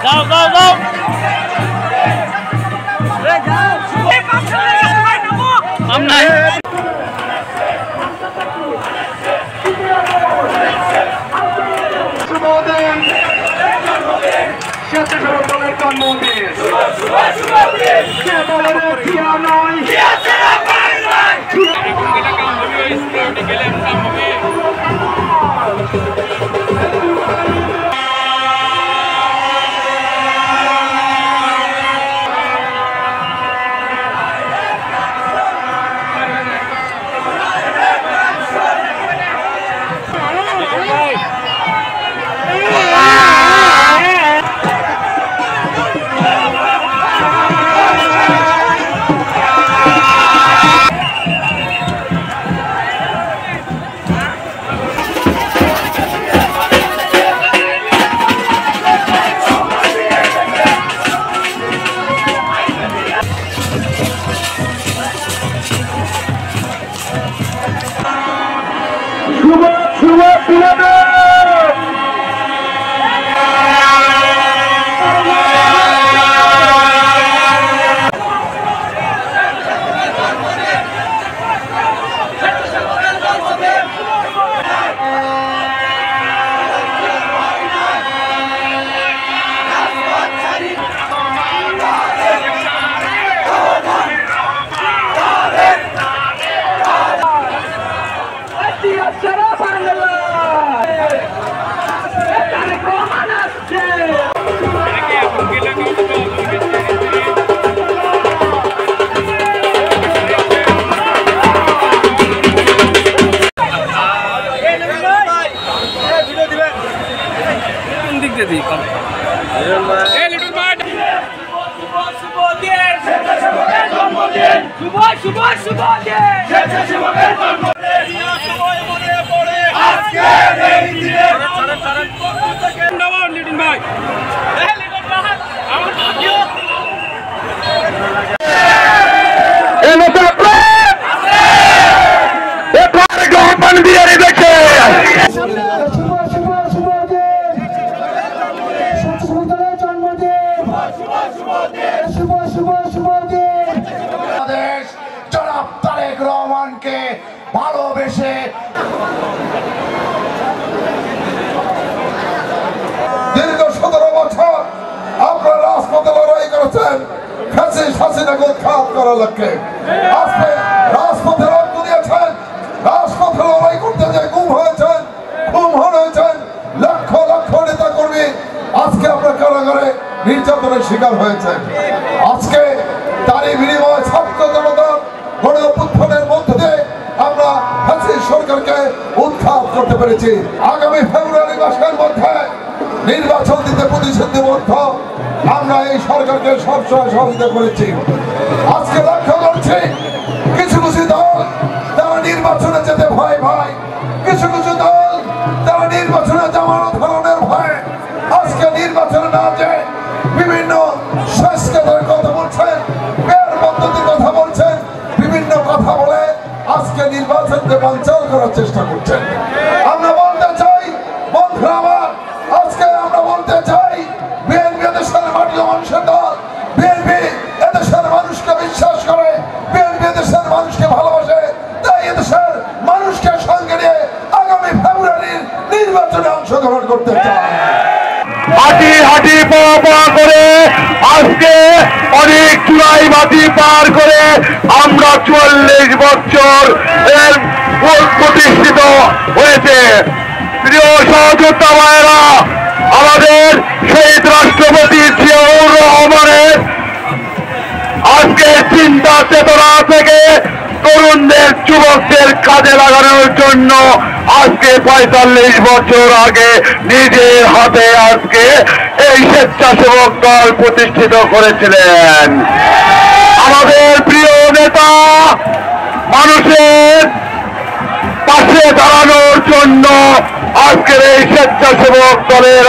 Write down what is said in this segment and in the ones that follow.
Go, go, go! I'm not. ভালোবেসে দীর্ঘ 17 বছর আপনারা রাজপথে লড়াই করেছেন ফ্যাসিস্ট হাসিনাকে উৎখাত করার লক্ষ্যে। আজকে রাজপথে রক্ত দিয়েছেন, রাজপথে লড়াই করতে যে গুম হয়েছেন, খুন হয়েছেন লক্ষ লক্ষ নেতা কর্মী আজকে আপনার কারাগারে নির্যাতনের শিকার হয়েছে। আজকে তারই বিনিময়ে ছাত্র জনতার গণ অভ্যুত্থানের মধ্যে দিয়ে আমরা ফ্যাসিস্ট সরকারকে উৎখাত করতে পেরেছি। আগামী ফেব্রুয়ারি মাসের মধ্যে নির্বাচন দিতে প্রতিশ্রুতিবদ্ধ আমরা এই সরকারকে সবসময় সহযোগিতা করেছি। আজকে লক্ষ্য করছি কিছু কিছু দল তারা নির্বাচনে যেতে ভয় পায়, কিছু কিছু দল তারা নির্বাচনে যাওয়ার ধরনের ভয় আজকে নির্বাচনে না যে বিভিন্ন সংস্কারের কথা বলছেন, বের পদ্ধতির কথা বলছেন, বিভিন্ন কথা বলে আজকে নির্বাচনকে বানচাল করার চেষ্টা করছেন। আমরা বলতে চাই বন্ধুরা আমার, আজকে আমরা বলতে চাই বিএনপি এদেশের মাটি মানুষের দল, বিএনপি এদেশের মানুষকে বিশ্বাস করে, বিএনপি এদেশের মানুষকে ভালোবাসে, তাই এদেশের মানুষকে সঙ্গে নিয়ে আগামী ফেব্রুয়ারির নির্বাচনে অংশগ্রহণ করতে চায়। হাঁটি হাঁটি পা করে আজকে অনেক চূড়াই বাতি পার করে আমরা ৪৪ বছর এর প্রতিষ্ঠিত হয়েছে। প্রিয় সহযোদ্ধা ভাইয়েরা, আমাদের শহীদ রাষ্ট্রপতি জিয়াউর রহমানের আজকে চিন্তা চেতনা থেকে তরুণদের যুবকদের কাজে লাগানোর জন্য আজকে ৪৫ বছর আগে নিজের হাতে আজকে এই স্বেচ্ছাসেবক দল প্রতিষ্ঠিত করেছিলেন। আমাদের প্রিয় নেতা মানুষের পাশে দাঁড়ানোর জন্য আজকের এই স্বেচ্ছাসেবক দলের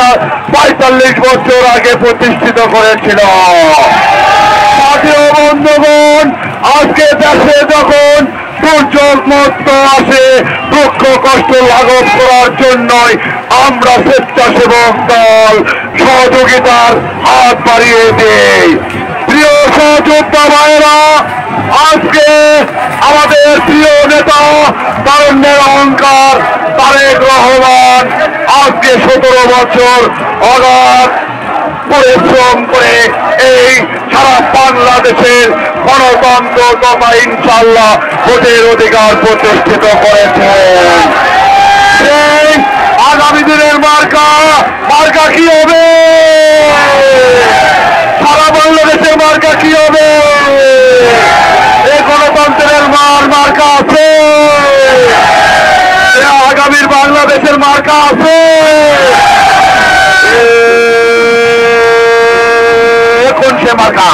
৪৫ বছর আগে প্রতিষ্ঠিত করেছিল। সাথীয় বন্ধুগণ, আজকে দেশে যখন দুর্যোগ মত আসে, দুঃখ কষ্ট লাঘব করার জন্যই আমরা স্বেচ্ছাসেবক দল সহযোগিতার হাত বাড়িয়ে দেই। প্রিয় সহযোদ্ধা ভাইয়েরা, আজকে আমাদের প্রিয় নেতা তারুণ্যের অহংকার তারেক রহমান আজকে ১৭ বছর অগাধ পরিশ্রম করে এই সারা বাংলাদেশের গণতন্ত্র তথা ইনশাআল্লাহ ভোটের অধিকার প্রতিষ্ঠিত করেছেন। সেই আগামী দিনের মার্কা কি হবে? সারা বাংলাদেশের মার্কা কি হবে? এই গণতন্ত্রের মার্কা আছে, আগামীর বাংলাদেশের মার্কা আছে। কোন সে মার্কা?